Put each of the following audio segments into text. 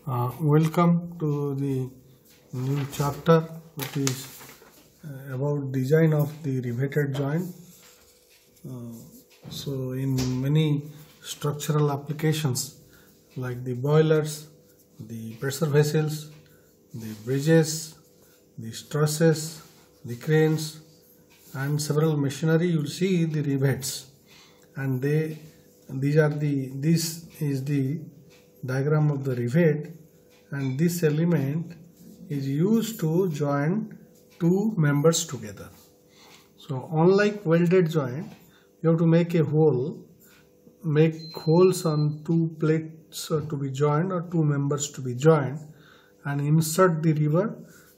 Welcome to the new chapter, which is about design of the riveted joint. So in many structural applications like the boilers, the pressure vessels, the bridges, the trusses, the cranes and several machinery, you will see the rivets, and this is the diagram of the rivet, and this element is used to join two members together. So unlike welded joint, you have to make holes on two plates to be joined or two members to be joined, and insert the rivet,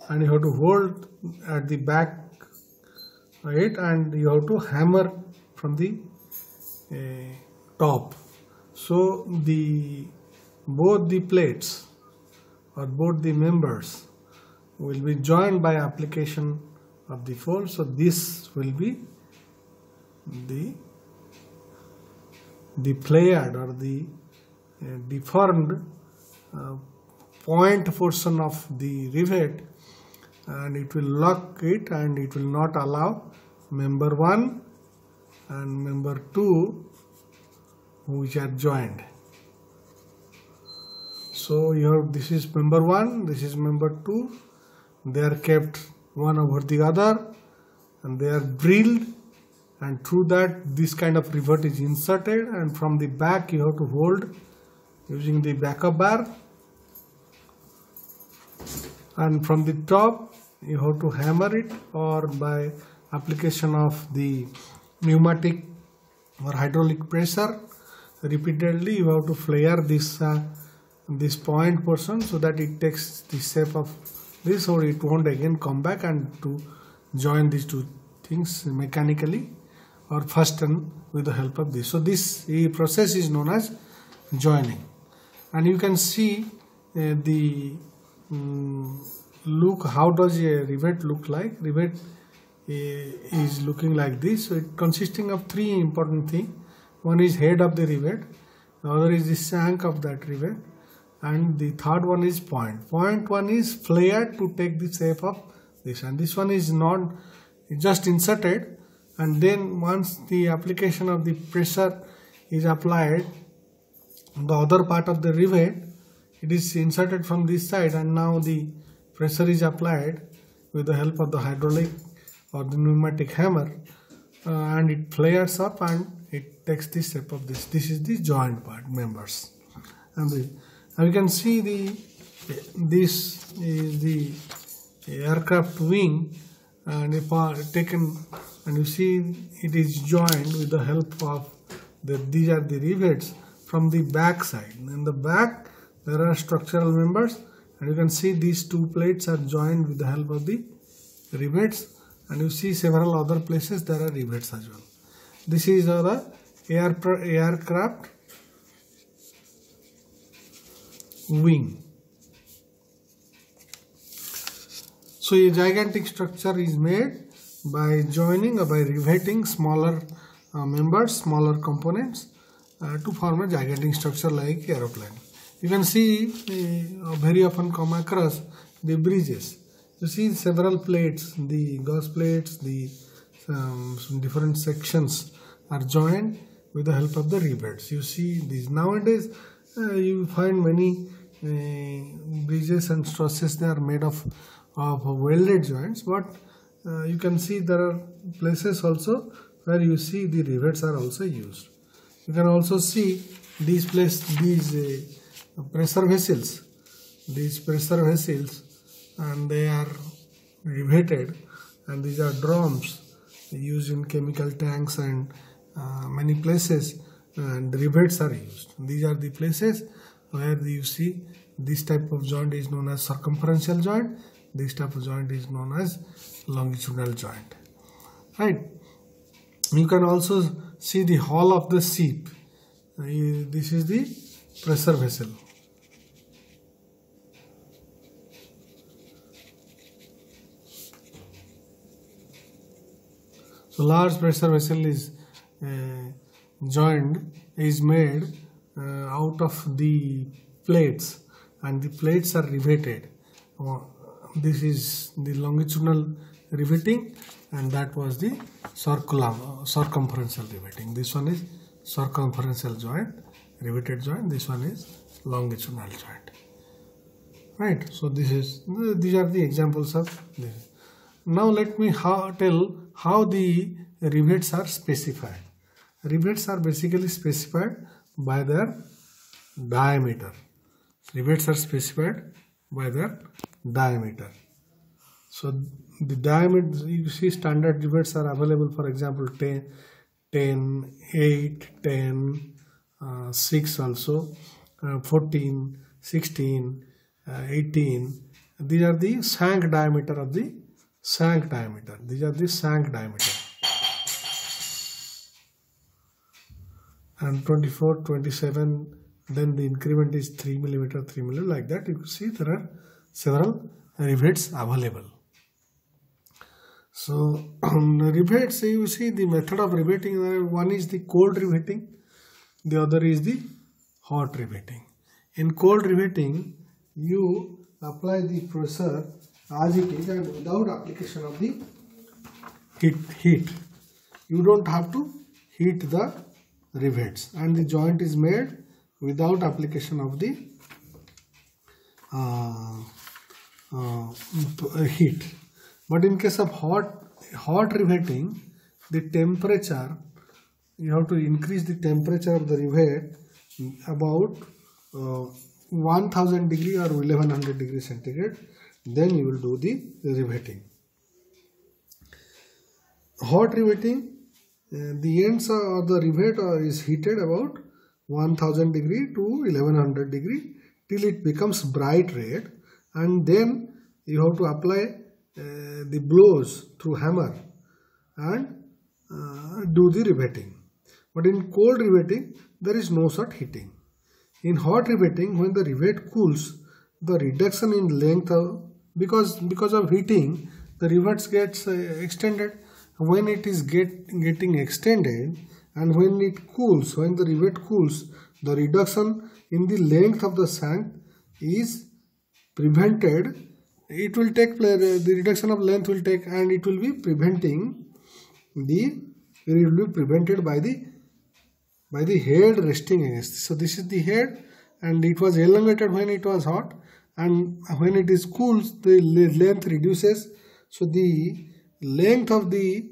and you have to hold at the back, right, and you have to hammer from the top. So both the plates or both the members will be joined by application of the force. So this will be the flared or the deformed point portion of the rivet, and it will lock it, and it will not allow member 1 and member 2 which are joined. So this is member 1, this is member 2, they are kept one over the other and they are drilled, and through that this kind of rivet is inserted, and from the back you have to hold using the backup bar, and from the top you have to hammer it, or by application of the pneumatic or hydraulic pressure repeatedly you have to flare this point portion so that it takes the shape of this, or it won't again come back, and to join these two things mechanically or fasten with the help of this. So this process is known as joining, and you can see look how does a rivet look like. Rivet is looking like this. So it consisting of three important things. One is head of the rivet, the other is the shank of that rivet, and the third one is point. Point one is flared to take the shape of this, and this one is not just inserted, and then once the application of the pressure is applied on the other part of the rivet, it is inserted from this side, and now the pressure is applied with the help of the hydraulic or the pneumatic hammer, and it flares up and it takes the shape of this. This is the joint part members, and you can see this is the aircraft wing, and if taken, and you see it is joined with the help of these are the rivets from the back side. In the back there are structural members, and you can see these two plates are joined with the help of the rivets, and you see several other places there are rivets as well. This is the aircraft wing. So a gigantic structure is made by joining or by riveting smaller members, smaller components to form a gigantic structure like aeroplane. You can see very often come across the bridges. You see several plates, the gauze plates, the different sections are joined with the help of the rivets. You see these nowadays. You find many bridges and trusses, they are made of welded joints, but you can see there are places also where you see the rivets are also used. You can also see these pressure vessels, and they are riveted, and these are drums used in chemical tanks and many places, and rivets are used. These are the places where you see this type of joint is known as circumferential joint, this type of joint is known as longitudinal joint, right? You can also see the hull of the ship. This is the pressure vessel. So large pressure vessel is made out of the plates, and the plates are riveted. This is the longitudinal riveting, and that was the circumferential riveting. This one is circumferential joint, riveted joint. This one is longitudinal joint. Right. So these are the examples of this. Now let me tell how the rivets are specified. Rivets are basically specified by their diameter. Rivets are specified by their diameter. So the diameter, you see standard rivets are available, for example 10, 8, 10, 6 also, 14, 16, 18. These are the shank diameter of the shank diameter. These are the shank diameter. And 24, 27, then the increment is 3 mm, 3 mm, like that. You can see there are several rivets available. So rivets, you see the method of riveting, one is the cold riveting, the other is the hot riveting. In cold riveting, you apply the pressure as it is and without application of the heat. You don't have to heat the rivets, and the joint is made without application of the heat. But in case of hot riveting, the temperature, you have to increase the temperature of the rivet about 1000 degree or 1100 degree centigrade. Then you will do the riveting. Hot riveting, the ends of the rivet is heated about 1000 degree to 1100 degree till it becomes bright red, and then you have to apply the blows through hammer and do the riveting. But in cold riveting, there is no such heating. In hot riveting, when the rivet cools, the reduction in length because of heating, the rivets gets extended. When it is getting extended, and when it cools, when the rivet cools, the reduction in the length of the shank is prevented. It will take place, the reduction of length will take, and it will be prevented by the head resting against. So this is the head, and it was elongated when it was hot, and when it is cool, the length reduces. So the length of the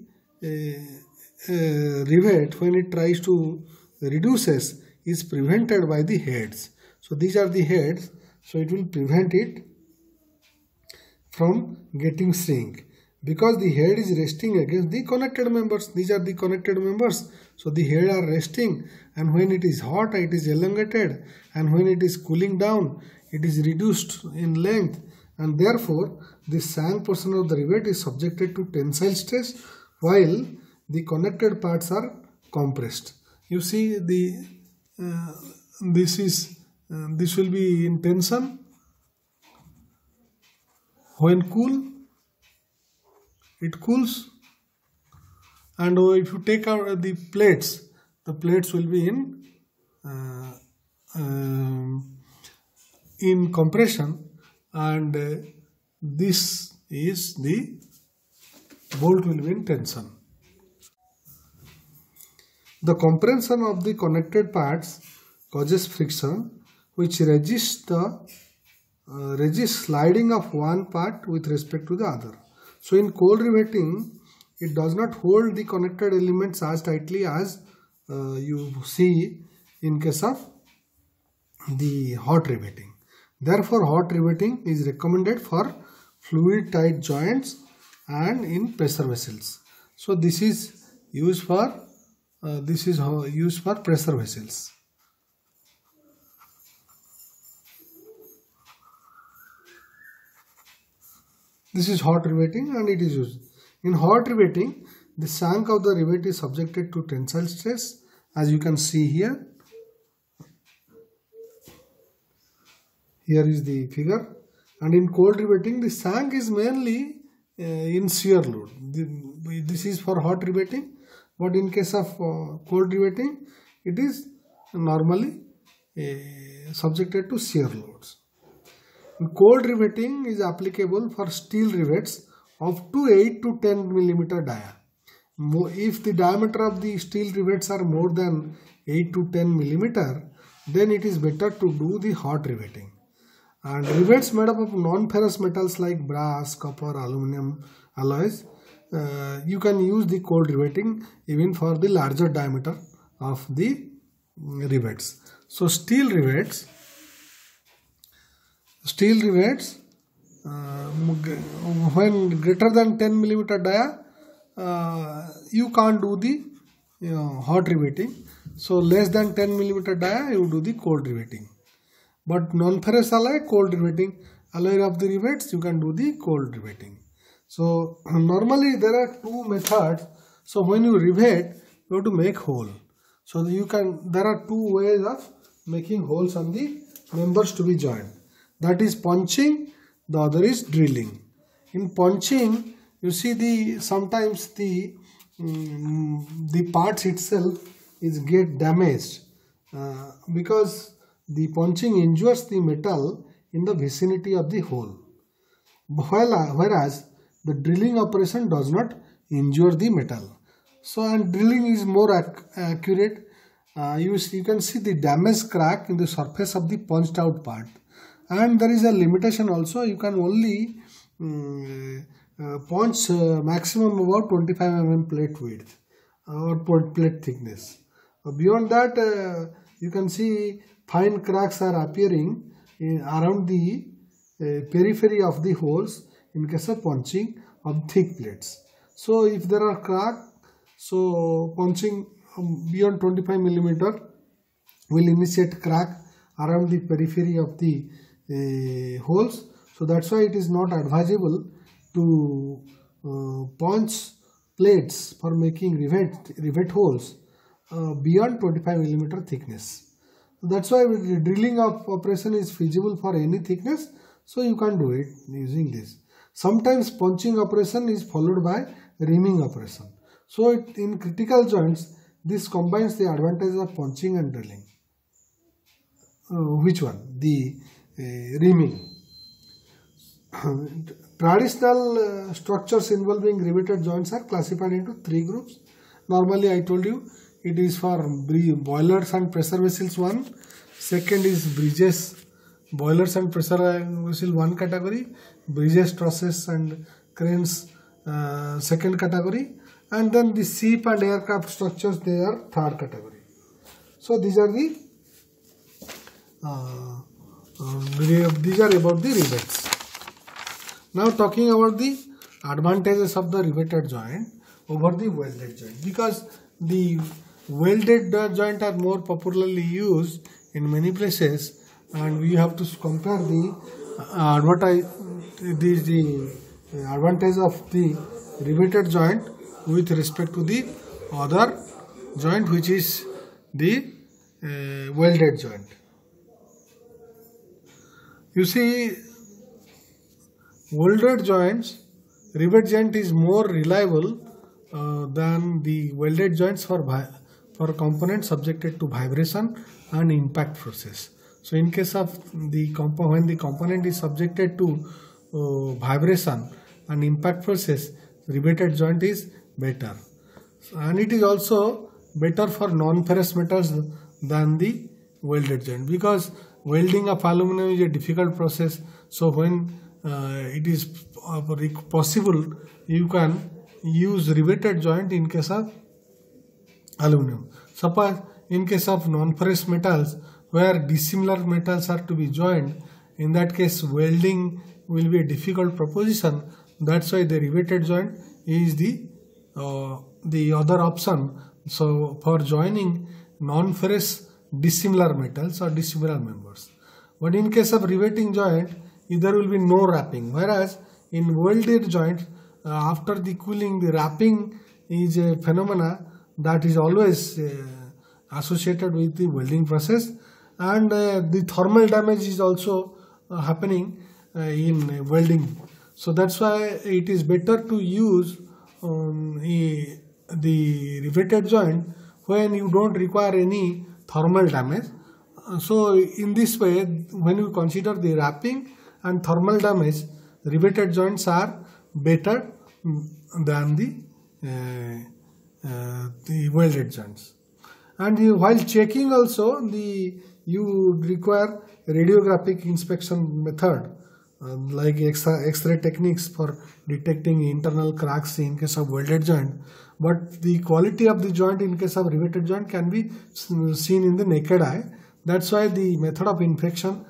rivet, when it tries to reduces, is prevented by the heads. So these are the heads, so it will prevent it from getting shrink, because the head is resting against the connected members. These are the connected members. So the head are resting, and when it is hot, it is elongated, and when it is cooling down, it is reduced in length, and therefore the shank portion of the rivet is subjected to tensile stress while the connected parts are compressed. You see this will be in tension. When cool, it cools, and if you take out the plates will be in compression, and this is the bolt will be in tension. The compression of the connected parts causes friction, which resists sliding of one part with respect to the other. So in cold riveting, it does not hold the connected elements as tightly as you see in case of the hot riveting. Therefore, hot riveting is recommended for fluid tight joints and in pressure vessels. So this is used for pressure vessels. This is hot riveting, and it is used. In hot riveting, the shank of the rivet is subjected to tensile stress, as you can see here. Here is the figure. And in cold riveting, the shank is mainly in shear load. This is for hot riveting, but in case of cold riveting, it is normally subjected to shear loads. Cold riveting is applicable for steel rivets of 8 to 10 millimeter dia. If the diameter of the steel rivets are more than 8 to 10 millimeter, then it is better to do the hot riveting. And rivets made up of non-ferrous metals like brass, copper, aluminum alloys, you can use the cold riveting even for the larger diameter of the rivets. So steel rivets when greater than 10 millimeter dia, you can't do the hot riveting. So less than 10 millimeter dia, you do the cold riveting. But non-ferrous alloy, cold riveting, alloy of the rivets, you can do the cold riveting. So normally there are two methods. So when you rivet, you have to make hole. So there are two ways of making holes on the members to be joined. That is punching, the other is drilling. In punching, you see sometimes the parts itself is get damaged because the punching injures the metal in the vicinity of the hole, whereas the drilling operation does not injure the metal. So, and drilling is more accurate. You can see the damaged crack in the surface of the punched out part, and there is a limitation also. You can only punch maximum about 25 mm plate width or plate thickness. Beyond that, you can see fine cracks are appearing around the periphery of the holes in case of punching of thick plates. So if there are cracks, so punching beyond 25 millimeter will initiate crack around the periphery of the holes. So that's why it is not advisable to punch plates for making rivet holes beyond 25 millimeter thickness. That's why the drilling of operation is feasible for any thickness, so you can do it using this. Sometimes punching operation is followed by reaming operation. So in critical joints, this combines the advantages of punching and drilling. Which one? The reaming. Traditional structures involving riveted joints are classified into three groups. Normally I told you it is for boilers and pressure vessels 1. Second is bridges, boilers and pressure vessel 1 category. Bridges, trusses and cranes second category. And then the ship and aircraft structures, they are third category. So these are about the rivets. Now talking about the advantages of the riveted joint over the welded joint, because the welded joint are more popularly used in many places, and we have to compare the advantage of the riveted joint with respect to the other joint, which is the welded joint. You see, welded joints, rivet joint is more reliable than the welded joints for components subjected to vibration and impact process. So in case of when the component is subjected to vibration and impact process, riveted joint is better, and it is also better for non-ferrous metals than the welded joint, because welding of aluminum is a difficult process. So when it is possible, you can use riveted joint in case of aluminum. Suppose in case of non-ferrous metals where dissimilar metals are to be joined, in that case welding will be a difficult proposition. That's why the riveted joint is the other option. So for joining non-ferrous dissimilar metals or dissimilar members. But in case of riveting joint, there will be no wrapping, whereas in welded joint, after the cooling, the wrapping is a phenomena that is always associated with the welding process, and the thermal damage is also happening in welding. So that's why it is better to use the riveted joint when you don't require any thermal damage. So in this way, when you consider the wrapping and thermal damage, riveted joints are better than the welded joints. And while checking also, you require radiographic inspection method like X-ray techniques for detecting internal cracks in case of welded joint. But the quality of the joint in case of riveted joint can be seen in the naked eye. That's why the method of inspection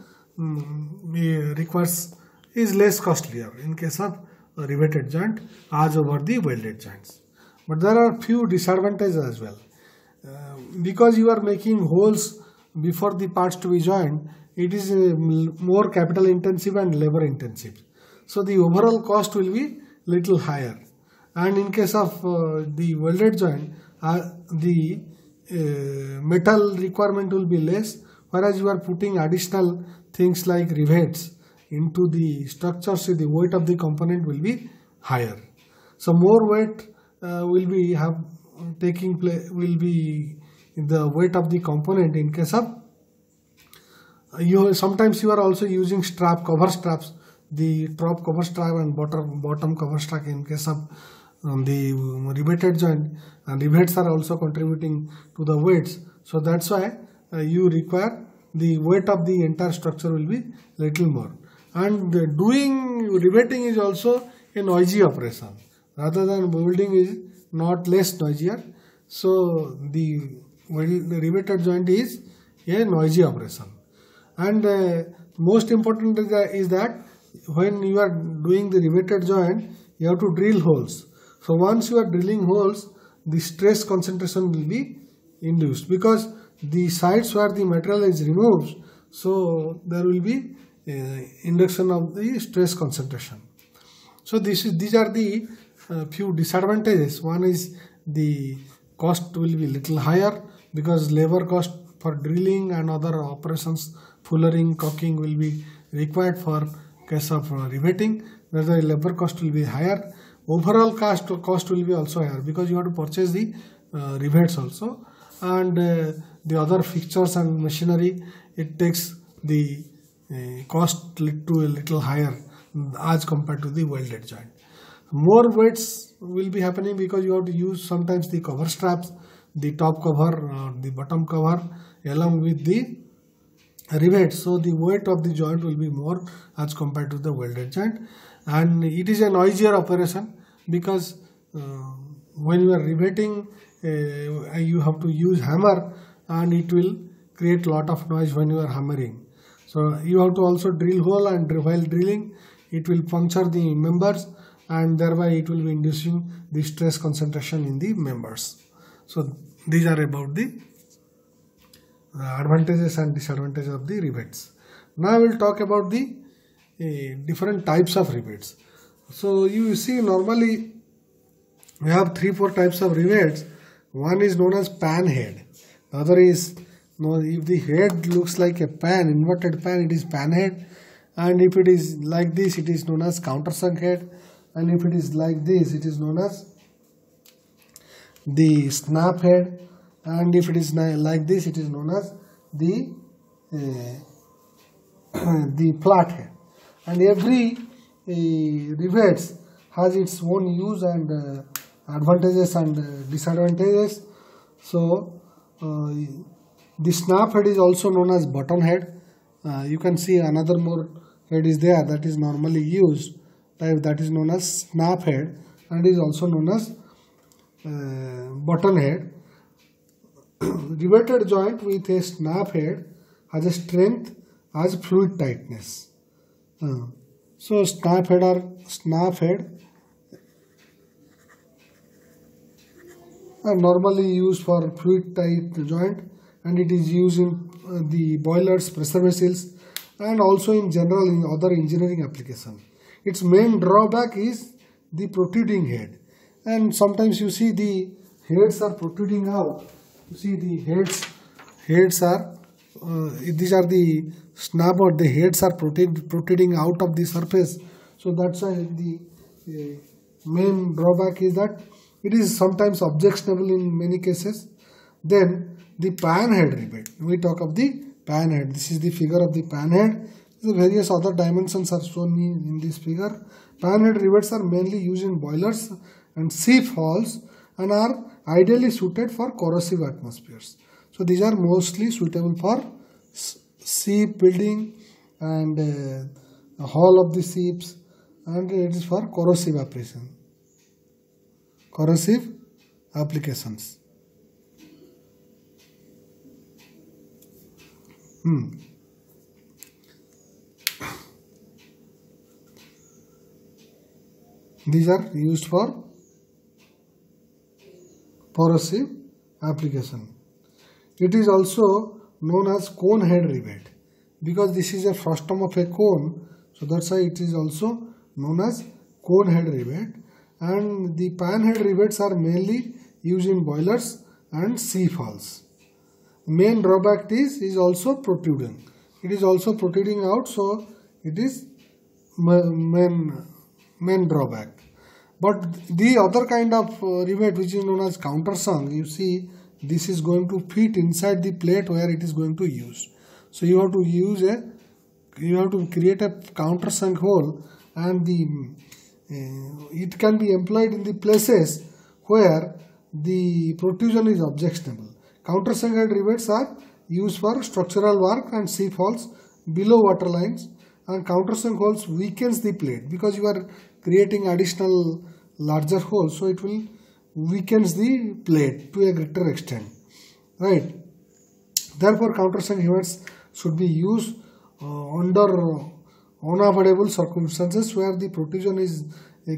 is less costlier in case of riveted joint as over the welded joints. But there are few disadvantages as well. Because you are making holes before the parts to be joined, it is more capital intensive and labor intensive. So the overall cost will be little higher. And in case of the welded joint, the metal requirement will be less, whereas you are putting additional things like rivets into the structure, so the weight of the component will be higher. So more weight will be the weight of the component in case of sometimes you are also using cover straps, the top cover strap and bottom cover strap in case of the riveted joint, and rivets are also contributing to the weights. So that's why you require the weight of the entire structure will be little more. And doing riveting is also a noisy operation rather than welding is not less noisier. So the riveted joint is a noisy operation. And most important is that when you are doing the riveted joint, you have to drill holes. So once you are drilling holes, the stress concentration will be induced because the sides where the material is removed, so there will be induction of the stress concentration. So these are the few disadvantages. One is the cost will be little higher because labor cost for drilling and other operations, fullering, caulking will be required for case of riveting, where the labor cost will be higher. Overall cost will be also higher because you have to purchase the rivets also, and the other fixtures and machinery, it takes the cost to a little higher as compared to the welded joint. More weights will be happening because you have to use sometimes the cover straps, the top cover or the bottom cover along with the rivet. So the weight of the joint will be more as compared to the welded joint, and it is a noisier operation because when you are riveting you have to use hammer and it will create lot of noise when you are hammering. So you have to also drill hole, and while drilling it will puncture the members and thereby it will be inducing the stress concentration in the members. So these are about the advantages and disadvantages of the rivets. Now I will talk about the different types of rivets. So you see normally we have 3-4 types of rivets. One is known as pan head. The other is, if the head looks like a pan, inverted pan, it is pan head. And if it is like this, it is known as countersunk head. And if it is like this, it is known as the snap head. And if it is like this, it is known as the flat head. And every rivets has its own use and advantages and disadvantages. So the snap head is also known as button head. You can see another more head is there that is normally used, that is known as snap head, and is also known as button head. Riveted joint with a snap head has a strength as fluid tightness. So snap head are normally used for fluid tight joint, and it is used in the boilers, pressure vessels, and also in general in other engineering application. Its main drawback is the protruding head, and sometimes you see the heads are protruding out. You see the heads are these are the snap, or the heads are protruding out of the surface. So that's why the main drawback is that it is sometimes objectionable in many cases. Then the pan head rivet. We talk of the pan head. This is the figure of the pan head. The various other dimensions are shown in this figure. Panhead rivets are mainly used in boilers and sieve halls and are ideally suited for corrosive atmospheres. So these are mostly suitable for sieve building and hall of the sieves, and it is for corrosive applications. These are used for corrosive application. It is also known as cone head rivet because this is a frustum of a cone, so that's why it is also known as cone head rivet. And the pan head rivets are mainly used in boilers and sieve halls. Main drawback is also protruding. It is also protruding out, so it is main drawback. But the other kind of rivet, which is known as countersunk, you see this is going to fit inside the plate where it is going to use. So you have to create a countersunk hole, and it can be employed in the places where the protrusion is objectionable. Countersunk head rivets are used for structural work and sieve halls below water lines, and countersunk holes weakens the plate because you are creating additional larger holes, so it will weakens the plate to a greater extent, right? Therefore, countersunk rivets should be used under unavoidable circumstances where the protrusion is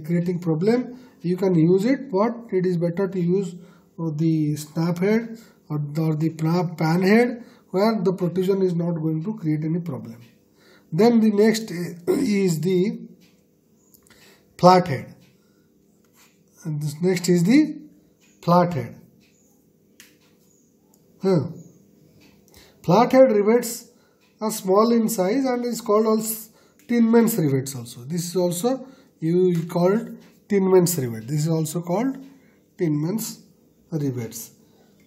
creating problem. You can use it, but it is better to use the snap head or the pan head where the protrusion is not going to create any problem. Then the next is the flat head. And this next is the flat head. Flat head rivets are small in size and is called also Tinman's rivets also. This is also called Tinman's rivet. This is also called Tinman's rivets.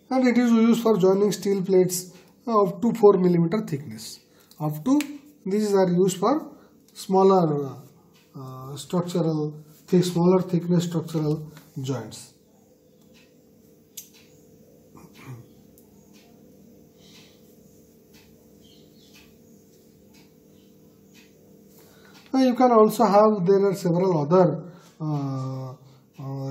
And it is used for joining steel plates up to 4 mm thickness. These are used for smaller smaller thickness structural joints. You can also have, there are several other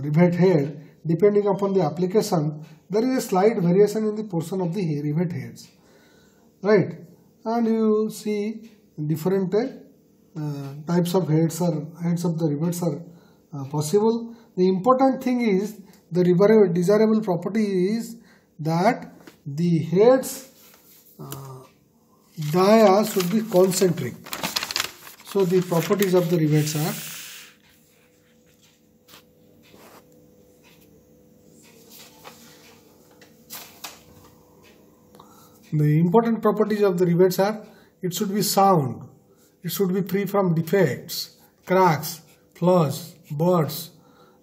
rivet head. Depending upon the application, there is a slight variation in the portion of the rivet heads, right? And you see different types of heads of the rivets are possible. The important thing is the desirable property is that the heads dia should be concentric. So the properties of the rivets are it should be sound, it should be free from defects, cracks, flaws, burrs,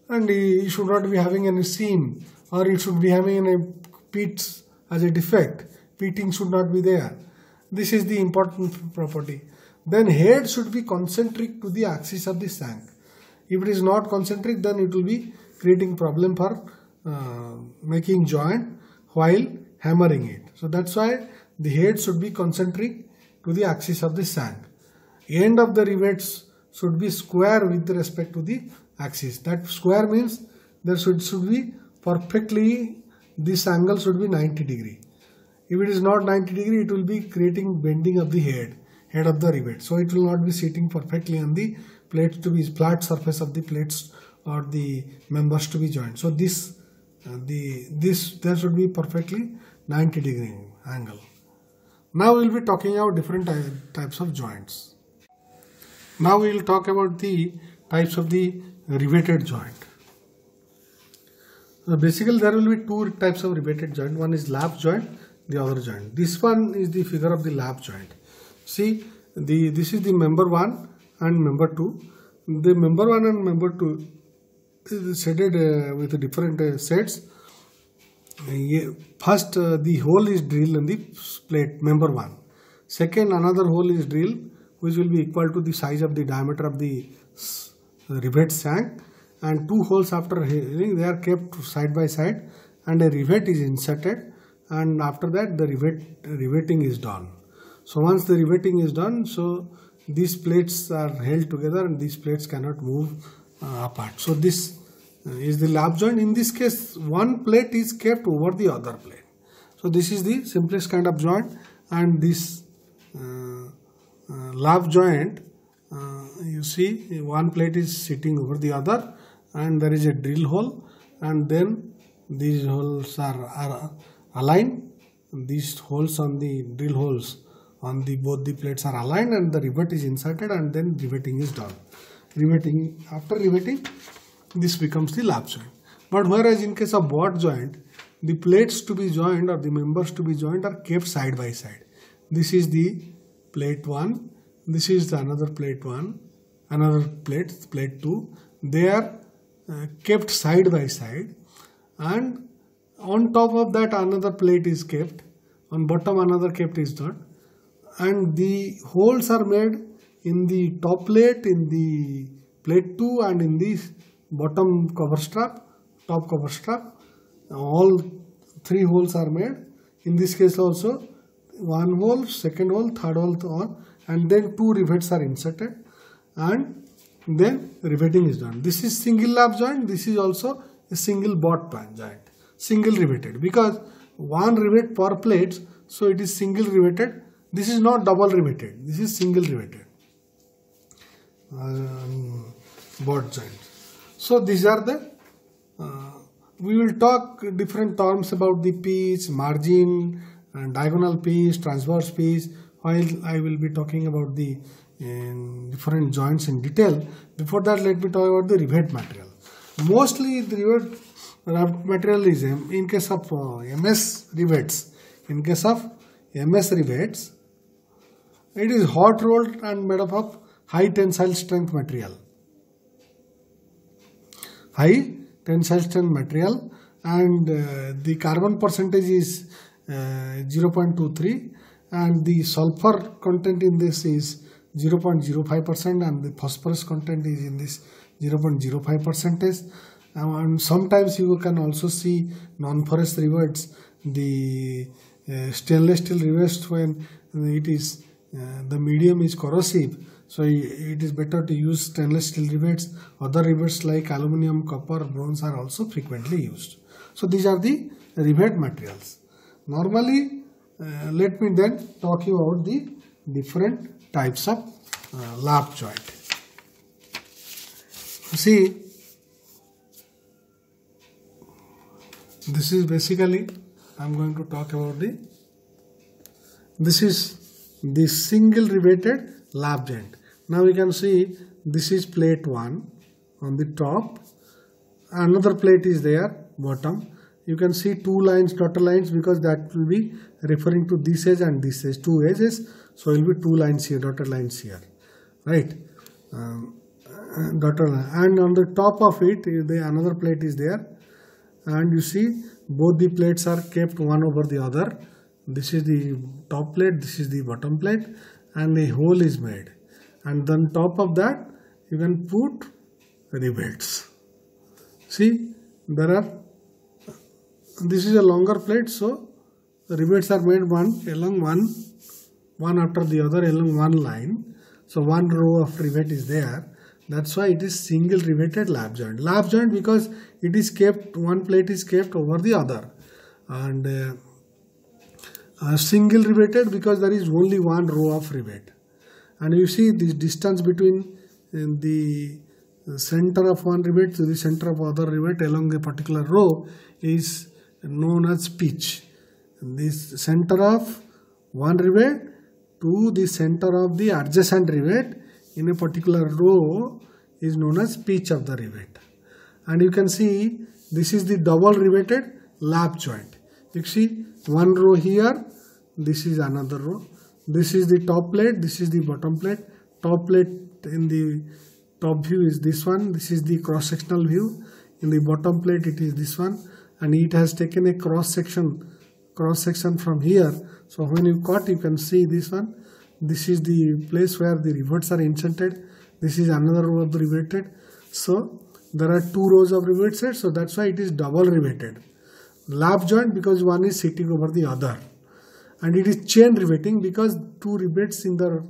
and it should not be having any seam, or it should be having any pits as a defect. Pitting should not be there. This is the important property. Then head should be concentric to the axis of the shank. If it is not concentric, then it will be creating problem for making joint while hammering it. So that's why the head should be concentric to the axis of the shank. End of the rivets should be square with respect to the axis. That square means there should be perfectly, this angle should be 90 degree. If it is not 90 degree, it will be creating bending of the head of the rivet. So it will not be sitting perfectly on the plates to be flat surface of the plates or the members to be joined. So there should be perfectly 90 degree angle. Now we will be talking about different types of joints. Now we will talk about the types of the riveted joint. So basically there will be two types of riveted joint. One is lap joint, the other joint. This one is the figure of the lap joint. See, this is the member 1 and member 2. The member 1 and member 2 is shaded with different sets. First, the hole is drilled in the plate, member 1. Second, another hole is drilled which will be equal to the size of the diameter of the rivet shank, and two holes after healing they are kept side by side, and a rivet is inserted, and after that the riveting is done. So once the riveting is done, so these plates are held together and these plates cannot move apart. So this is the lap joint. In this case, one plate is kept over the other plate. So this is the simplest kind of joint, and this lap joint, you see one plate is sitting over the other and there is a drill hole, and then these holes are aligned. These holes on the drill holes on the both the plates are aligned, and the rivet is inserted, and then riveting is done. After riveting, this becomes the lap joint. But whereas in case of butt joint, the plates to be joined or the members to be joined are kept side by side. This is the plate 1, this is the another plate 1, another plate 2. They are kept side by side, and on top of that another plate is kept, on bottom another kept is done, and the holes are made in the top plate, in the plate 2, and in the bottom cover strap, top cover strap. All 3 holes are made. In this case also, 1 hole, 2nd hole, 3rd hole, and then 2 rivets are inserted, and then riveting is done. This is single lap joint. This is also a single butt joint, single riveted, because 1 rivet per plate, so it is single riveted. This is not double riveted, this is single riveted butt joint. So these are the we will talk different terms about the pitch, margin, and diagonal pitch, transverse pitch, while I will be talking about the different joints in detail. Before that, let me talk about the rivet material. Mostly the rivet material is, in case of MS rivets, it is hot rolled and made up of high tensile strength material. High tensile strength material, and the carbon percentage is 0.23, and the sulfur content in this is 0.05%, and the phosphorus content is in this 0.05%. And sometimes you can also see non-porous rivets, the stainless steel rivets, when it is the medium is corrosive, so it is better to use stainless steel rivets. Other rivets like aluminum, copper, bronze are also frequently used. So these are the rivet materials. Normally, let me then talk you about the different types of lap joint. See, this is basically, I am going to talk about this is the single riveted lap joint. Now you can see this is plate 1 on the top, another plate is there bottom. You can see 2 lines, dotted lines, because that will be referring to this edge and this edge, 2 edges. So it will be 2 lines here, dotted lines here, right? Dotted line. And on the top of it, another plate is there, and you see both the plates are kept one over the other. This is the top plate, this is the bottom plate, and a hole is made, and then top of that you can put rivets. See, this is a longer plate, so the rivets are made one after the other along one line. So 1 row of rivet is there. That's why it is single riveted lap joint. Lap joint because it is kept, one plate is kept over the other, and single riveted because there is only 1 row of rivet. And you see this distance between the center of one rivet to the center of other rivet along a particular row is known as pitch. This center of one rivet to the center of the adjacent rivet in a particular row is known as pitch of the rivet. And you can see this is the double riveted lap joint. You see 1 row here, this is another row. This is the top plate, this is the bottom plate. Top plate in the top view is this one, this is the cross sectional view. In the bottom plate it is this one, and it has taken a cross section from here. So when you cut, you can see this one. This is the place where the rivets are inserted. This is another row of the riveted. So there are 2 rows of riveted, so that's why it is double riveted. Lap joint because one is sitting over the other, and it is chain riveting because 2 rivets in the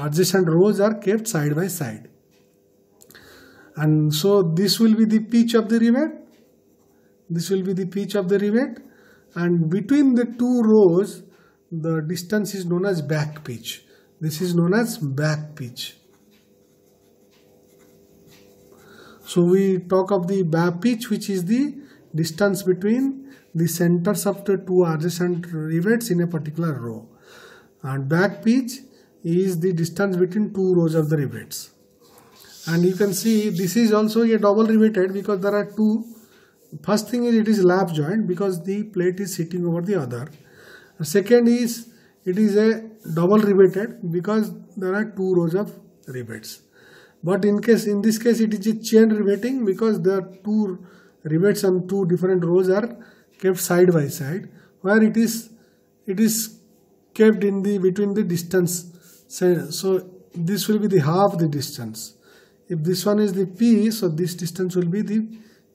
adjacent rows are kept side by side. And so this will be the pitch of the rivet. This will be the pitch of the rivet, and between the 2 rows the distance is known as back pitch. This is known as back pitch. So we talk of the back pitch, which is the distance between the centers of the 2 adjacent rivets in a particular row, and back pitch is the distance between 2 rows of the rivets. And you can see this is also a double riveted because there are 2. First thing is it is lap joint because the plate is sitting over the other. Second is it is a double riveted because there are 2 rows of rivets. But in this case it is a chain riveting because there are 2 rivets and 2 different rows are kept side by side, where it is kept in the between the distance. So this will be the half the distance. If this one is the P, so this distance will be the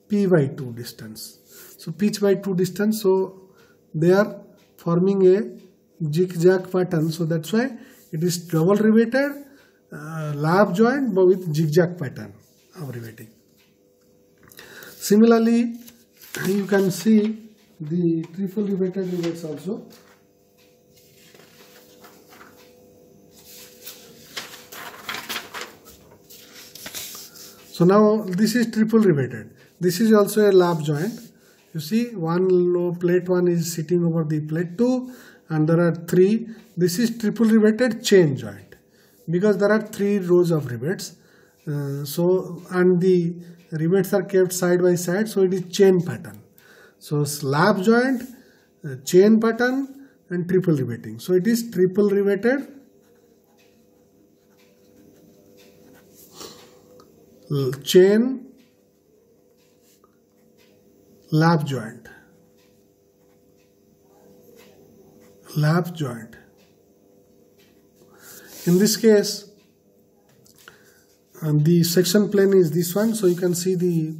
P by 2 distance. So pitch by 2 distance, so they are forming a zigzag pattern. So that's why it is double riveted lap joint but with zigzag pattern of riveting. Similarly, you can see the triple riveted rivets also. So now this is triple riveted. This is also a lap joint. You see, plate 1 is sitting over the plate 2, and there are 3. This is triple riveted chain joint because there are 3 rows of rivets. And the rivets are kept side by side, so it is chain pattern. So lap joint, chain pattern, and triple riveting. So it is triple riveted chain lap joint. In this case, the section plane is this one, so you can see the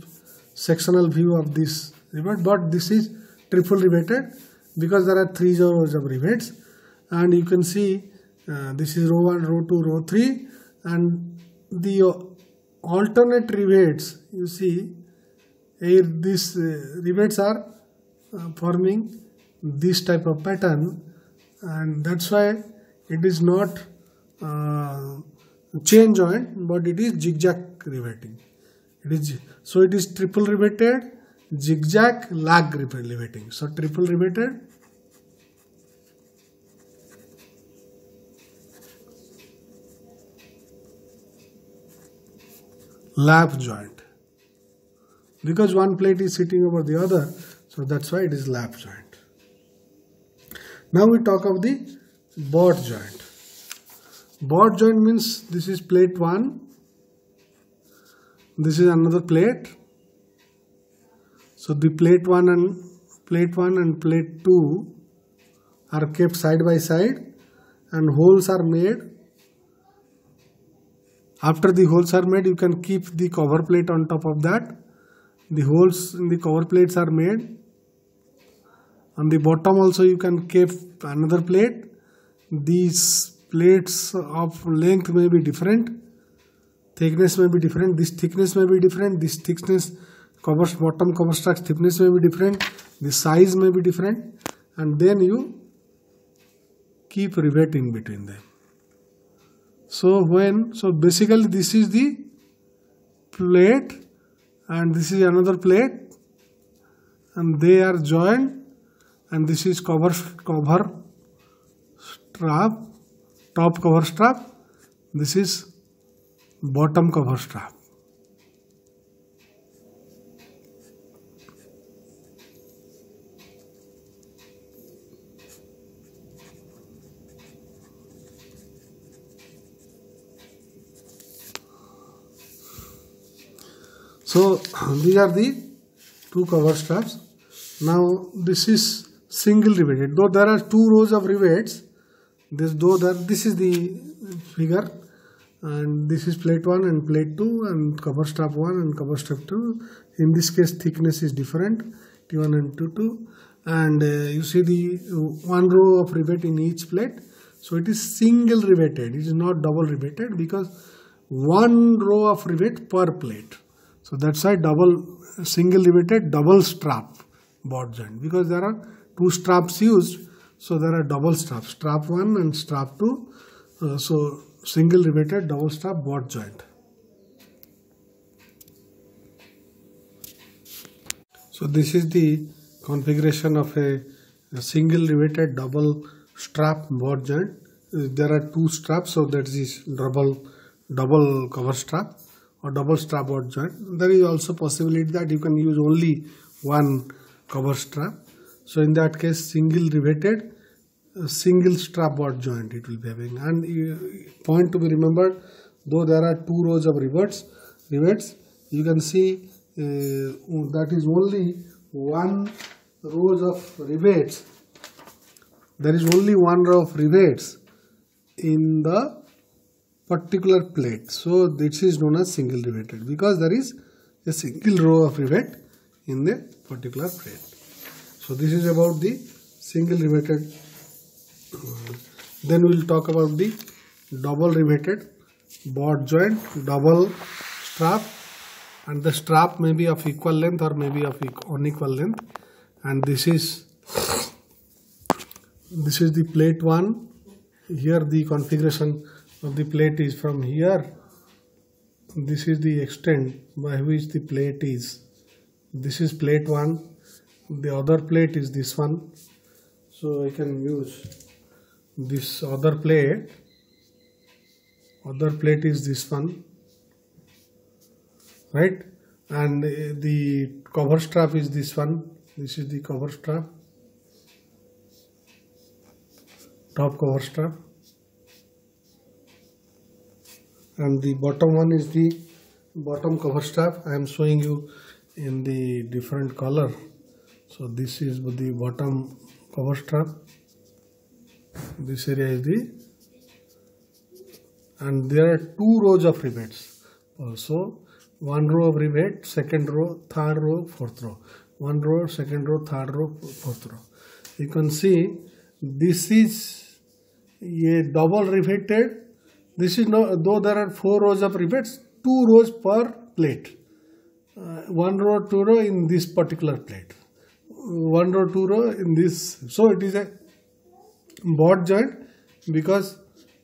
sectional view of this rivet, but this is triple riveted because there are 3 rows of rivets, and you can see this is row 1, row 2, row 3, and the alternate rivets, you see here these rivets are forming this type of pattern, and that's why it is not chain joint but it is zigzag riveting. So it is triple riveted zigzag lag riveting. So triple riveted lap joint because one plate is sitting over the other, so that's why it is lap joint. Now we talk of the butt joint. Butt joint means this is plate 1, this is another plate. So the plate 1 and plate 2 are kept side by side and holes are made. After the holes are made, you can keep the cover plate on top of that. The holes in the cover plates are made. On the bottom also you can keep another plate. These plates of length may be different, thickness may be different, this thickness may be different, this thickness bottom cover structure thickness may be different, the size may be different, and then you keep riveting between them. So basically this is the plate and this is another plate and they are joined, and this is cover strap, top cover strap, this is bottom cover strap. So these are the 2 cover straps. Now this is single riveted. Though there are 2 rows of rivets, This is the figure, and this is plate 1 and plate 2 and cover strap 1 and cover strap 2. In this case thickness is different, T1 and T2, and you see the one row of rivet in each plate. So it is single riveted, it is not double riveted, because one row of rivet per plate. So that's why single riveted double strap board joint, because there are two straps used, so there are double straps, strap 1 and strap 2. So single riveted double strap board joint. So this is the configuration of a single riveted double strap board joint. There are two straps, so that is double cover strap or double strap board joint. There is also possibility that you can use only one cover strap. So in that case, single riveted single strap board joint it will be having. And point to be remembered, though there are two rows of rivets, you can see that is only one rows of rivets. There is only one row of rivets in the particular plate. So this is known as single riveted, because there is a single row of rivet in the particular plate. So this is about the single riveted. Then we will talk about the double riveted board joint, double strap, and the strap may be of equal length or may be of unequal length. And this is the plate 1. Here the configuration of the plate is from here. This is the extent by which the plate is. This is plate 1. The other plate is this one. So I can use this other plate. Other plate is this one, right? And the cover strap is this one. This is the cover strap, top cover strap, and the bottom one is the bottom cover strap. I am showing you in the different color. So this is the bottom cover strap. This area is and there are two rows of rivets also. One row of rivet, second row, third row, fourth row. One row, second row, third row, fourth row. You can see this is a double riveted. This is no, though there are 4 rows of rivets, 2 rows per plate. 1 row, 2 row in this particular plate. 1 row, 2 row in this. So it is a board joint because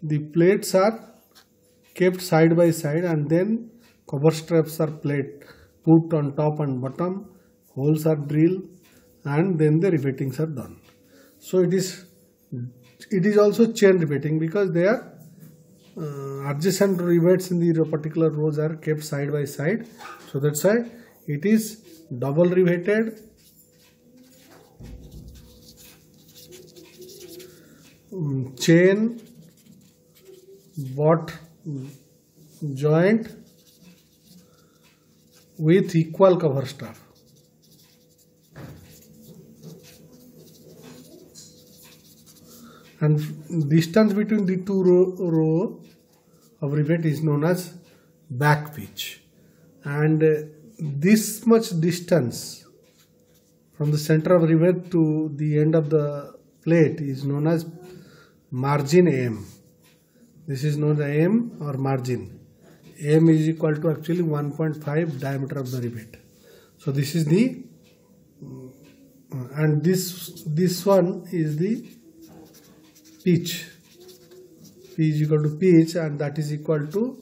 the plates are kept side by side, and then cover straps are put on top and bottom, holes are drilled, and then the rivetings are done. So it is also chain riveting because they are adjacent rivets in the particular rows are kept side by side. So that's why it is double riveted chain board joint with equal cover strap. And distance between the two row of rivet is known as back pitch. And this much distance from the center of rivet to the end of the plate is known as margin AM. This is known as AM or margin. AM is equal to actually 1.5 diameter of the rivet. So this is the and this one is the pitch. P is equal to pitch, and that is equal to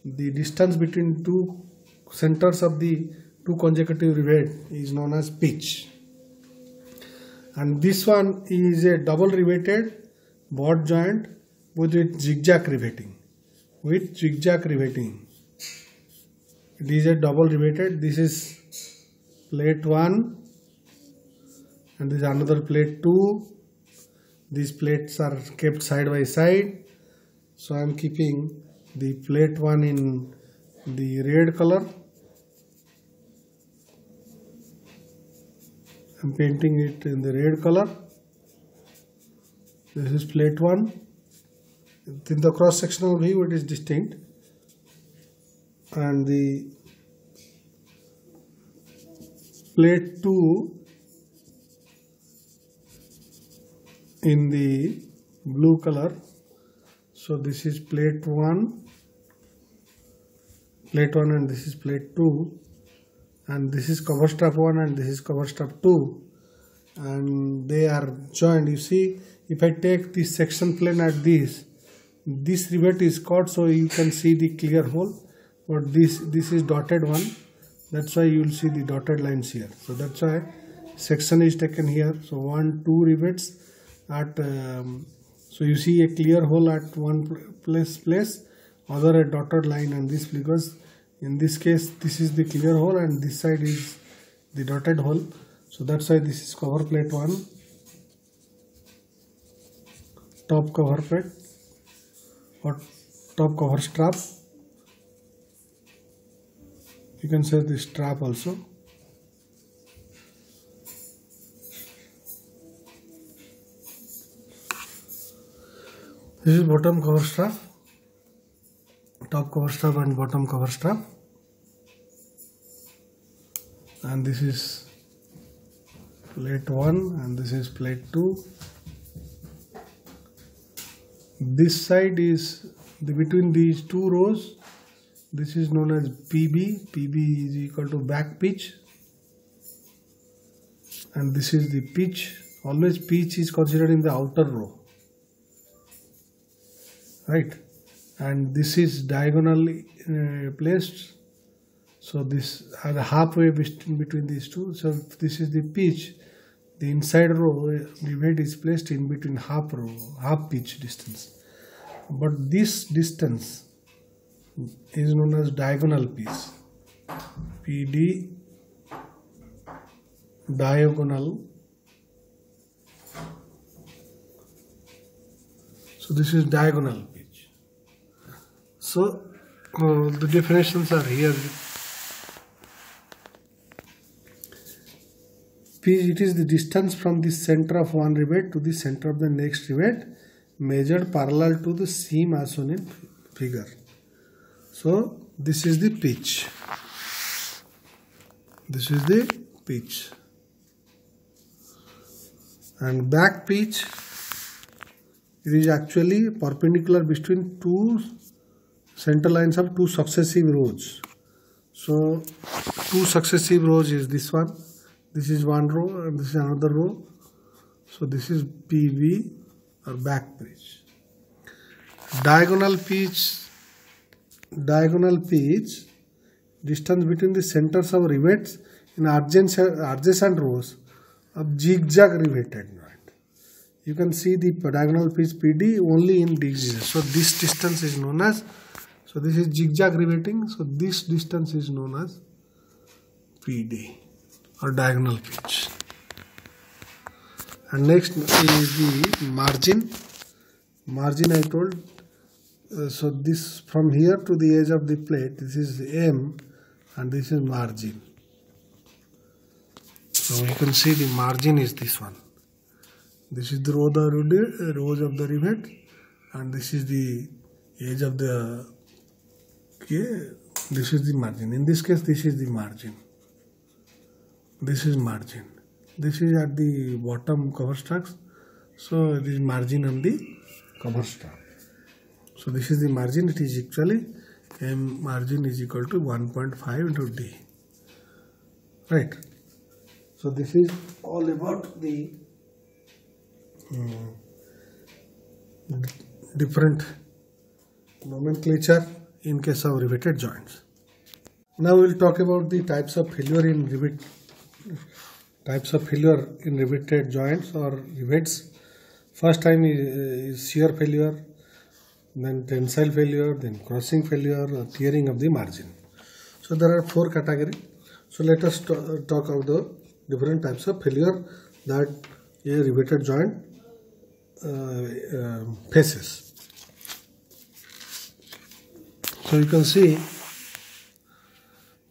the distance between two centers of the two consecutive rivet is known as pitch. And this one is a double riveted board joint with zigzag riveting. It is a double riveted. This is plate 1 and this is another plate 2. These plates are kept side by side. So I am keeping the plate 1 in the red color. I am painting it in the red color. This is plate 1. In the cross sectional view it is distinct, and the plate 2 in the blue color. So this is plate 1, and this is plate 2, and this is cover strap 1 and this is cover strap 2, and they are joined. You see, if I take this section plane at this rivet is caught, so you can see the clear hole, but this is dotted one, that's why you will see the dotted lines here. So that's why section is taken here. So 1, 2 rivets at so you see a clear hole at one place, other a dotted line, and this, because in this case this is the clear hole and this side is the dotted hole. So that's why this is cover plate 1, top cover plate or top cover strap. You can say the strap also. This is bottom cover strap, top cover strap and bottom cover strap, and this is plate 1 and this is plate 2. This side is between these two rows. This is known as PB. PB is equal to back pitch, and this is the pitch. Always pitch is considered in the outer row, right? And this is diagonally placed. So this are halfway between these two. So this is the pitch. The inside row, the weight is placed in between half pitch distance. But this distance is known as diagonal piece. PD diagonal. So this is diagonal pitch. So the definitions are here. Pitch, it is the distance from the center of one rivet to the center of the next rivet, measured parallel to the seam as shown in figure. So this is the pitch. This is the pitch. And back pitch, it is actually perpendicular between two center lines of two successive rows. So two successive rows is this one. This is one row and this is another row. So this is PV or back pitch. Diagonal pitch, distance between the centers of rivets in adjacent rows of zigzag riveted joint. You can see the diagonal pitch PD only in zigzag. So this distance is known as, so this is zigzag riveting. So this distance is known as PD or diagonal pitch. And next is the margin. Margin I told. So this from here to the edge of the plate, this is M and this is margin. So you can see the margin is this one. This is the rows of the rivet, and this is the edge of the, this is the margin. In this case, this is the margin. This is margin. This is at the bottom cover straps. So this margin on the cover strap. So this is the margin. It is actually M margin is equal to 1.5 into D. Right. So this is all about the different nomenclature in case of riveted joints. Now we will talk about the types of failure in riveted joints or rivets. First time is shear failure, then tensile failure, then crossing failure, or tearing of the margin. So there are 4 categories. So let us talk about the different types of failure that a riveted joint faces. So you can see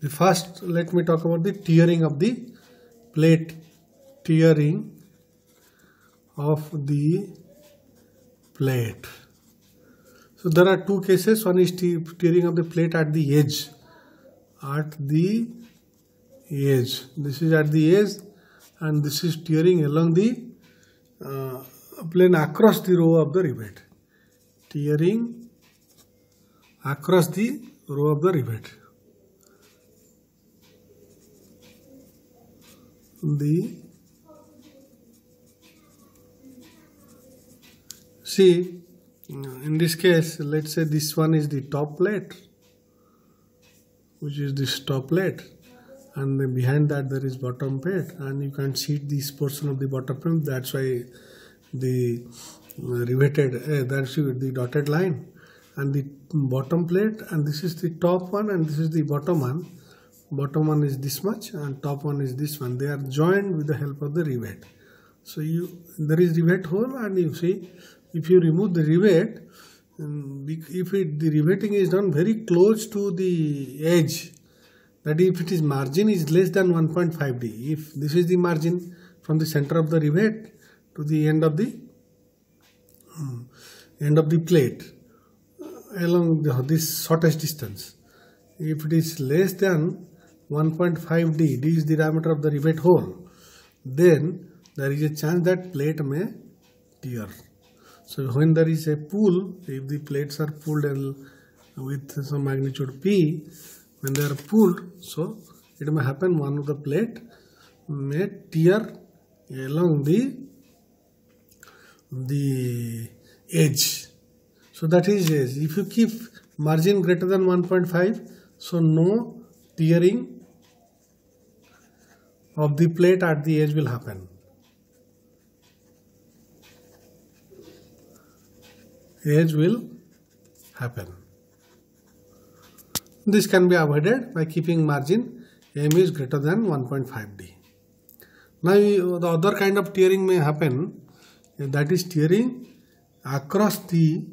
the first, let me talk about the tearing of the plate, tearing of the plate. So there are two cases. One is tearing of the plate at the edge. At the edge. This is at the edge, and this is tearing along the plane across the row of the rivet. Tearing across the row of the rivet. See, in this case, let's say this one is the top plate, which is this top plate, and then behind that there is bottom plate, and you can see this portion of the bottom plate. That's why the riveted, that's the dotted line, and the bottom plate, and this is the top one, and this is the bottom one. Bottom one is this much, and top one is this one. They are joined with the help of the rivet. So there is rivet hole, and you see, if you remove the rivet, the riveting is done very close to the edge, that if it is margin is less than 1.5 D. If this is the margin from the center of the rivet to the end of the plate along this shortest distance, if it is less than 1.5 D, D is the diameter of the rivet hole, then there is a chance that plate may tear. So when there is a pull, if the plates are pulled with some magnitude P, when they are pulled, so it may happen one of the plate may tear along the edge. So that is edge. If you keep margin greater than 1.5, so no tearing of the plate at the edge will happen. Edge will happen. This can be avoided by keeping margin M is greater than 1.5 D. Now the other kind of tearing may happen, that is tearing across the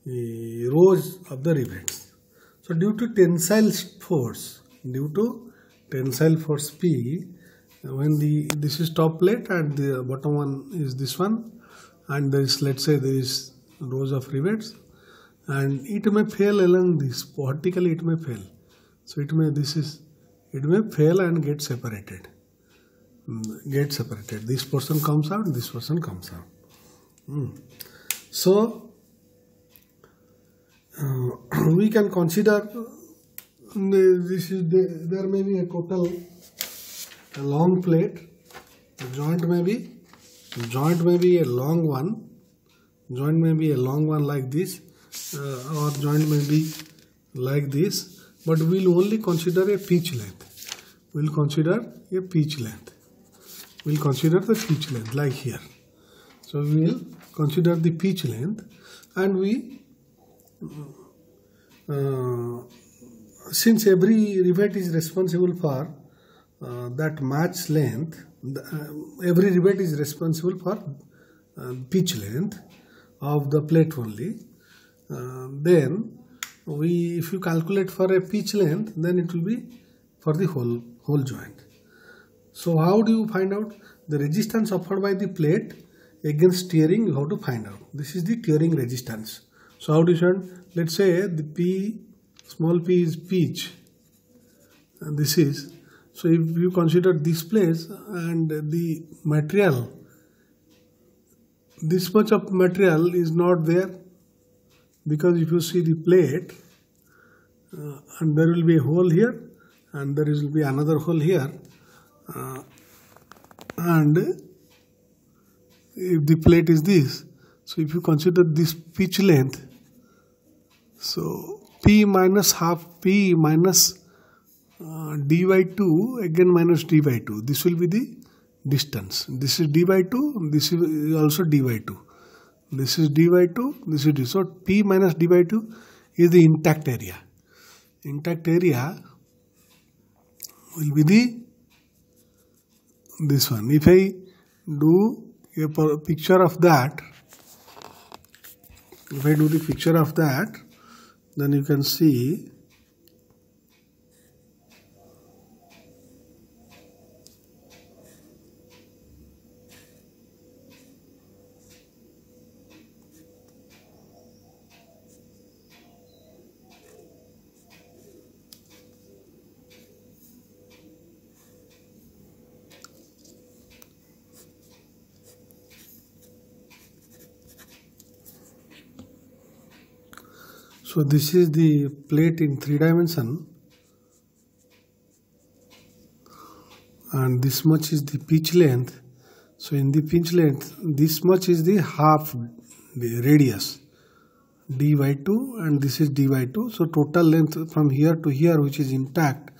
rows of the rivets. So due to tensile force P, when this is top plate and the bottom one is this one, and there is, let's say there is rows of rivets, and it may fail along this vertically, it may fail. So it may fail and get separated. This portion comes out, this portion comes out. So we can consider there may be a total a long plate. The joint may be a long one. Joint may be a long one like this, or joint may be like this, but we will only consider a pitch length. We will consider a pitch length. We will consider the pitch length like here. So we will consider the pitch length, and we since every rivet is responsible for that match length, every rivet is responsible for pitch length of the plate only, then if you calculate for a pitch length, then it will be for the whole joint. So how do you find out the resistance offered by the plate against tearing? You have to find out. This is the tearing resistance. So how do you find? Let's say the small p is pitch, and this is, so if you consider this place and the material, this much of material is not there, because if you see the plate, and there will be a hole here, and there will be another hole here, and if the plate is this, so if you consider this pitch length, so P minus half P minus d by 2 again minus d by 2, this will be the distance. This is d by 2, this is also d by 2. This is d by 2, this is d. So P minus d by 2 is the intact area. Intact area will be this one. If I do a picture of that, then you can see So this is the plate in 3 dimension, and this much is the pitch length. So in the pitch length, this much is the half the radius, d by 2, and this is d by 2. So total length from here to here, which is intact,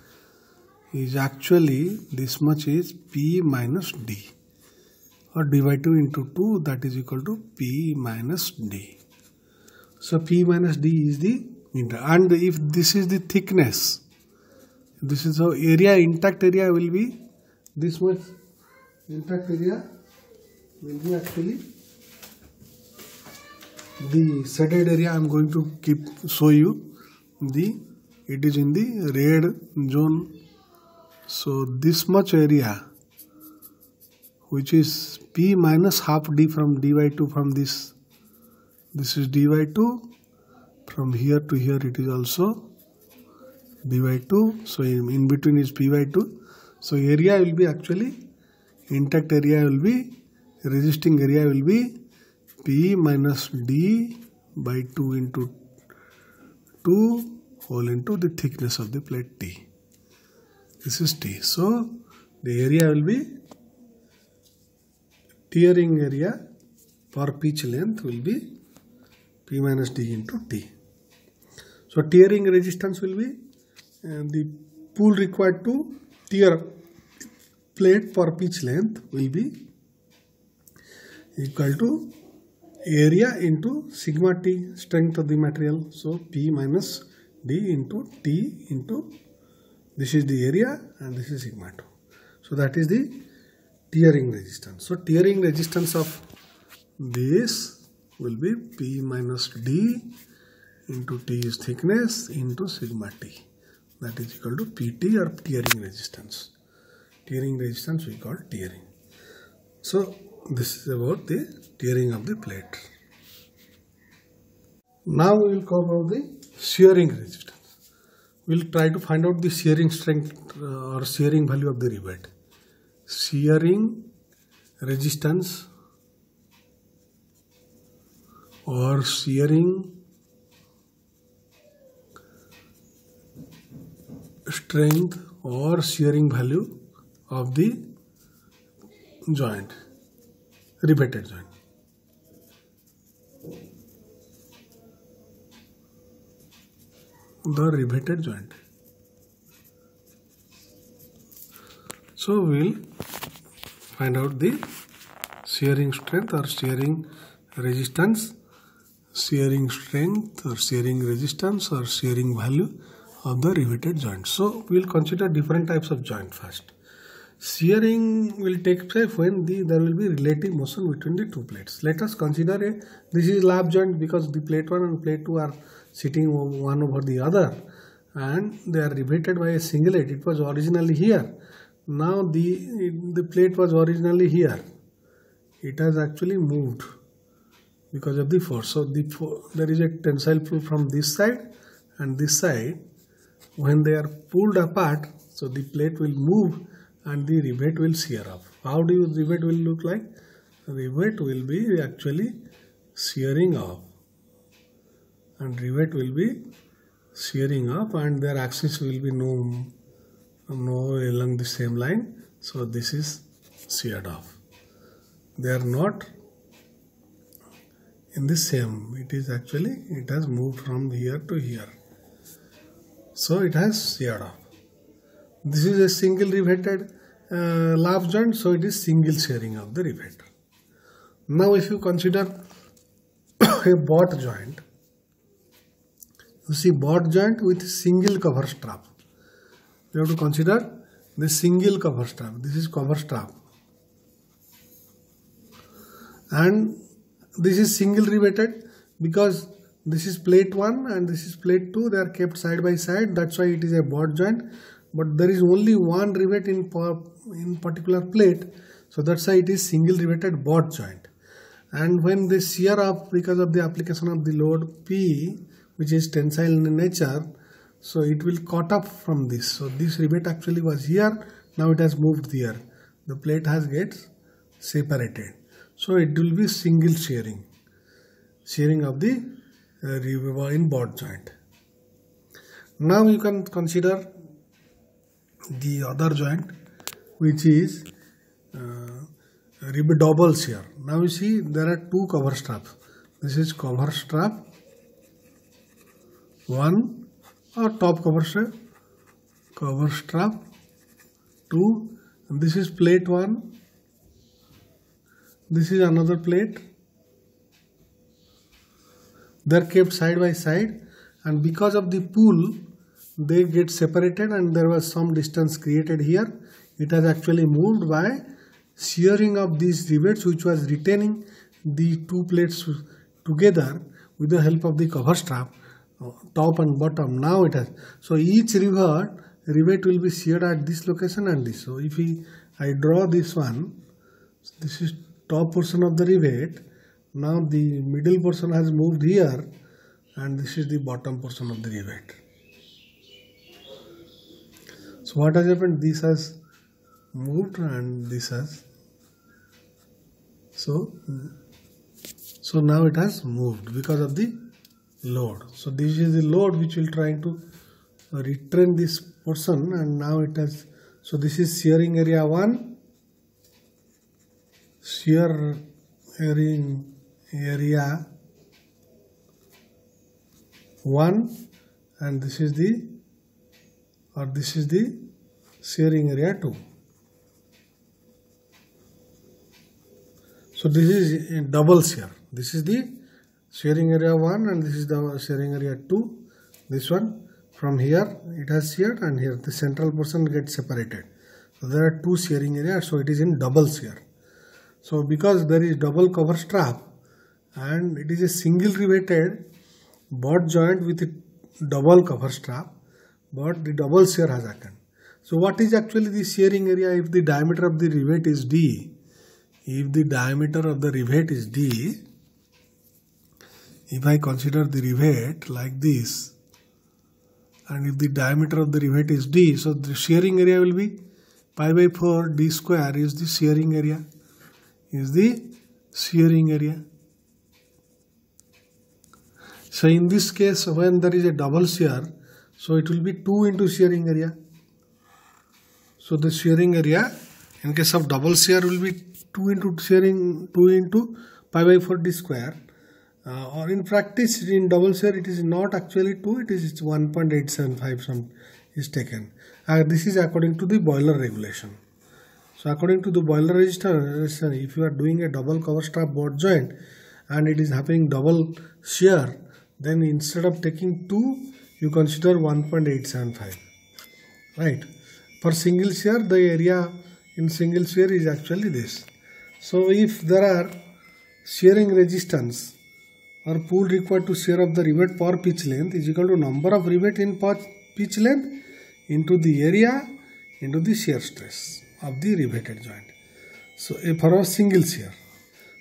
is actually this much is p minus d, or d by 2 into 2, that is equal to p minus d. So p minus d is the meter, and if this is the thickness, this is how area, intact area will be this much. Intact area will be actually the shaded area. I am going to show you it is in the red zone. So this much area, which is p minus half d from d by 2, from this is d by 2, from here to here it is also d by 2, so in between is p by 2. So area will be actually, intact area will be, resisting area will be p minus d by 2 into 2 whole into the thickness of the plate t. This is t. So the area will be, tearing area for pitch length will be p minus d into t. So tearing resistance will be the pull required to tear plate for pitch length will be equal to area into sigma t, strength of the material. So p minus d into t into, this is the area and this is sigma 2. So that is the tearing resistance. So tearing resistance of this will be p minus d into t is thickness into sigma t, that is equal to pt, or tearing resistance. Tearing resistance we call tearing. So this is about the tearing of the plate. Now we will cover the shearing resistance. We will try to find out the shearing strength or shearing value of the rivet. Shearing resistance or shearing strength or shearing value of the joint, riveted joint. The riveted joint. So we will find out the shearing strength or shearing resistance, shearing strength or shearing resistance or shearing value of the riveted joint. So we will consider different types of joint first. Shearing will take place when there will be relative motion between the two plates. Let us consider this is lap joint, because the plate 1 and plate 2 are sitting one over the other and they are riveted by a singlet. It was originally here. Now the plate was originally here. It has actually moved because of the force. So there is a tensile pull from this side and this side. When they are pulled apart, so the plate will move and the rivet will shear off. How do rivet will look like? Rivet will be actually shearing off, and rivet will be shearing up, and their axis will be no along the same line. So this is sheared off. They are not in the same. It is actually, it has moved from here to here. So it has sheared off. This is a single riveted lap joint, so it is single shearing of the rivet. Now if you consider a butt joint, you see butt joint with single cover strap. You have to consider the single cover strap. This is cover strap. And this is single riveted because this is plate 1 and this is plate 2. They are kept side by side. That's why it is a butt joint. But there is only one rivet in particular plate. So that's why it is single riveted butt joint. And when they shear off because of the application of the load P, which is tensile in nature, so it will cut off from this. So this rivet actually was here. Now it has moved here. The plate has gets separated. So it will be single shearing of the in bot joint. Now you can consider the other joint, which is double shear. Now you see there are two cover straps. This is cover strap 1 or top cover strap 2, and this is plate 1. This is another plate. They are kept side by side, and because of the pull they get separated, and there was some distance created here. It has actually moved by shearing of these rivets, which was retaining the two plates together with the help of the cover strap, top and bottom. Now it has, so each rivet will be sheared at this location and this. So if I draw this one, this is top portion of the rivet. Now the middle portion has moved here, and this is the bottom portion of the rivet. So what has happened? This has moved and this has, so now it has moved because of the load. So this is the load which will try to retrain this portion, and now it has, so this is shearing area 1, shearing area 1, and this is the shearing area 2. So this is in double shear. This is the shearing area 1 and this is the shearing area 2. This one from here it has sheared, and here the central portion gets separated. So there are two shearing areas, so it is in double shear. So because there is double cover strap and it is a single riveted butt joint with a double cover strap, but the double shear has happened. So what is actually the shearing area if the diameter of the rivet is D? If the diameter of the rivet is D, if I consider the rivet like this, and if the diameter of the rivet is D, so the shearing area will be pi by 4 D square is the shearing area. So in this case, when there is a double shear, so it will be 2 into shearing area. So the shearing area in case of double shear will be 2 into pi by 4 D square. Or in practice in double shear it is not actually 2, it is 1.875 is taken. This is according to the boiler regulation. So according to the boiler regulation, if you are doing a double cover strap butt joint and it is having double shear, then instead of taking 2, you consider 1.875. Right. For single shear, the area in single shear is actually this. So if there are shearing resistance or pull required to shear of the rivet per pitch length is equal to number of rivet in pitch length into the area into the shear stress of the riveted joint. So for a single shear.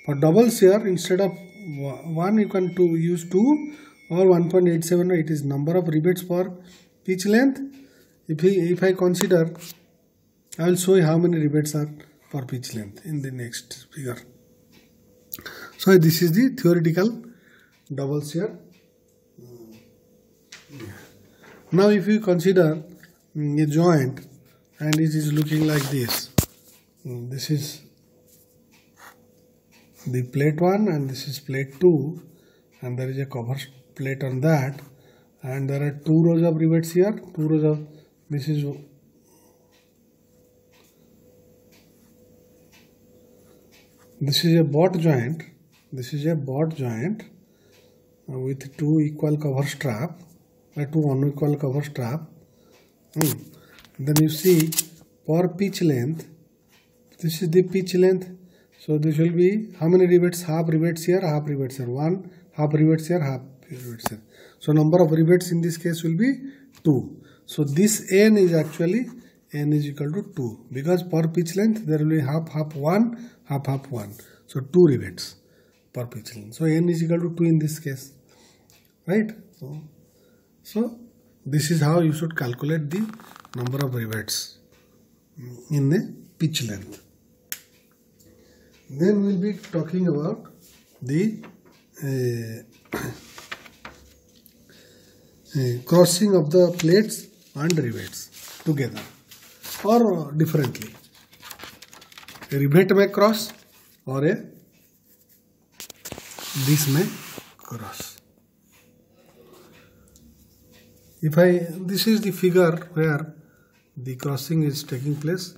For double shear, instead of 1 you can use 2 or 1.87, it is number of rivets per pitch length. If I consider, I will show you how many rivets are per pitch length in the next figure. So this is the theoretical double shear. Now if you consider a joint and it is looking like this, this is the plate 1 and this is plate 2, and there is a cover plate on that, and there are 2 rows of rivets here, 2 rows of, this is a butt joint, with 2 equal cover strap, 2 unequal cover strap. Then you see per pitch length, this is the pitch length, so this will be how many rivets? Half rivets here, half rivets here, 1, half rivets here, half rivets here. So number of rivets in this case will be 2. So this n is actually n is equal to 2, because per pitch length there will be half 1, half 1. So 2 rivets per pitch length. So n is equal to 2 in this case, right? So this is how you should calculate the number of rivets in the pitch length. Then we will be talking about the crossing of the plates and rivets together or differently. A rivet may cross or this may cross. This is the figure where the crossing is taking place.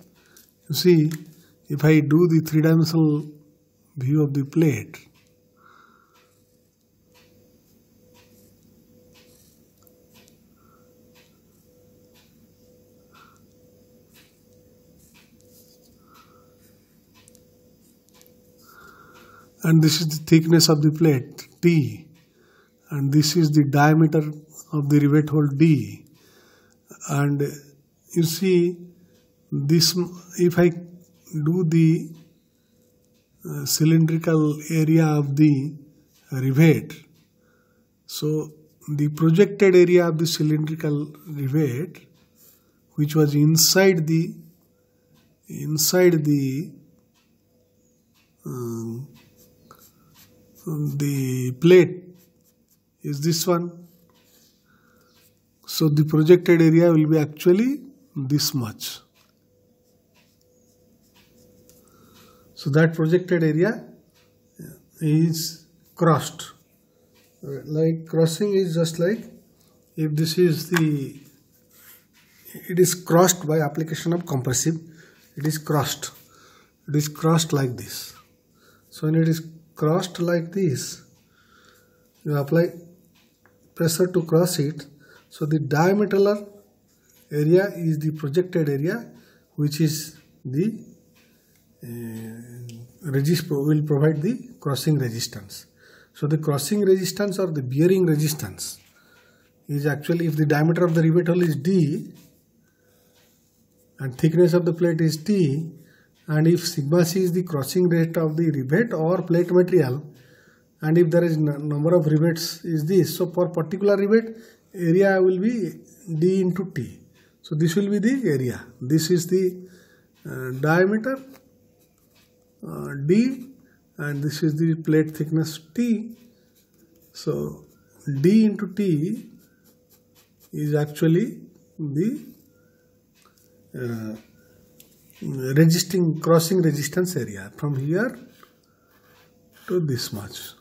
You see, if I do the three-dimensional view of the plate, and this is the thickness of the plate T, and this is the diameter of the rivet hole D, and you see this, if I do the cylindrical area of the rivet, so the projected area of the cylindrical rivet, which was inside the plate, is this one. So the projected area will be actually this much. So that projected area is crossed. Like crossing is just like, if this is it is crossed by application of compressive, it is crossed like this. So when it is crossed like this, you apply pressure to cross it. So the diametral area is the projected area, which is the will provide the crossing resistance. So the crossing resistance or the bearing resistance is actually, if the diameter of the rivet hole is D and thickness of the plate is T, and if sigma c is the crossing rate of the rivet or plate material, and if there is number of rivets is this, so for particular rivet area will be D into T. So this will be the area. This is the diameter D, and this is the plate thickness T. So D into T is actually the crossing resistance area from here to this much,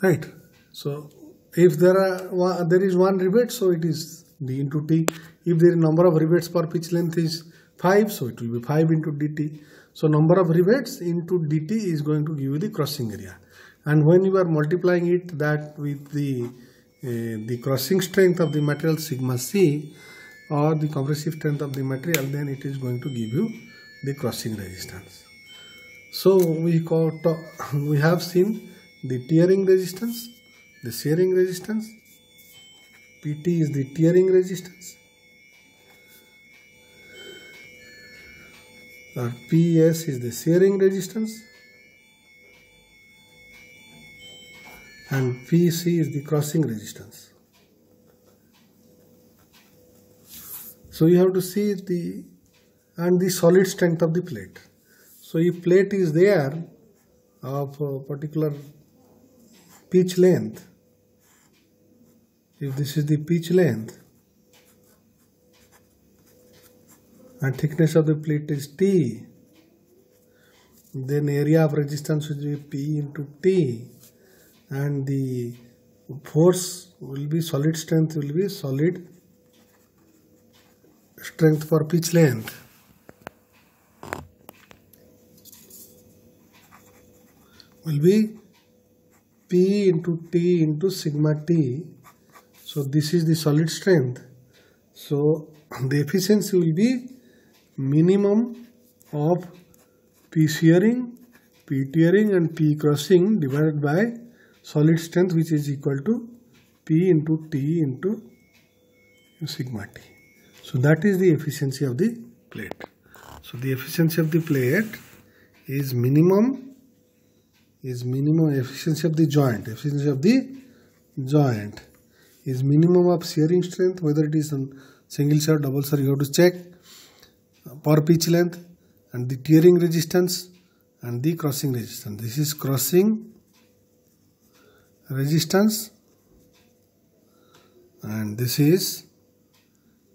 right? So if there is one rivet, so it is D into T. If the number of rivets per pitch length is 5, so it will be 5 into dt. So number of rivets into dt is going to give you the crossing area, and when you are multiplying it that with the crossing strength of the material sigma c or the compressive strength of the material, then it is going to give you the crossing resistance. So we have seen the tearing resistance, the shearing resistance. PT is the tearing resistance, or PS is the shearing resistance, and PC is the crossing resistance. So you have to see the solid strength of the plate. So if plate is there of a particular pitch length, if this is the pitch length and thickness of the plate is T, then area of resistance will be P into T, and the force will be solid strength will be solid strength for pitch length will be P into T into sigma T. So this is the solid strength. So the efficiency will be minimum of P shearing, P tearing and P crossing divided by solid strength, which is equal to P into T into sigma T. So that is the efficiency of the plate. So the efficiency of the plate is minimum efficiency of the joint. Efficiency of the joint is minimum of shearing strength, whether it is on single shear, double shear, you have to check, per pitch length, and the tearing resistance and the crossing resistance. This is crossing resistance and this is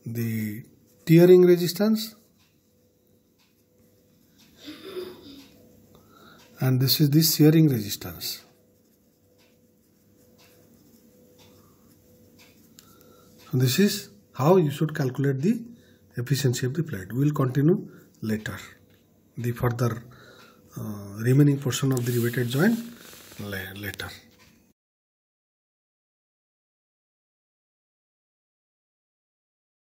the tearing resistance, and this is the shearing resistance. So this is how you should calculate the efficiency of the plate. We will continue later the further remaining portion of the riveted joint later.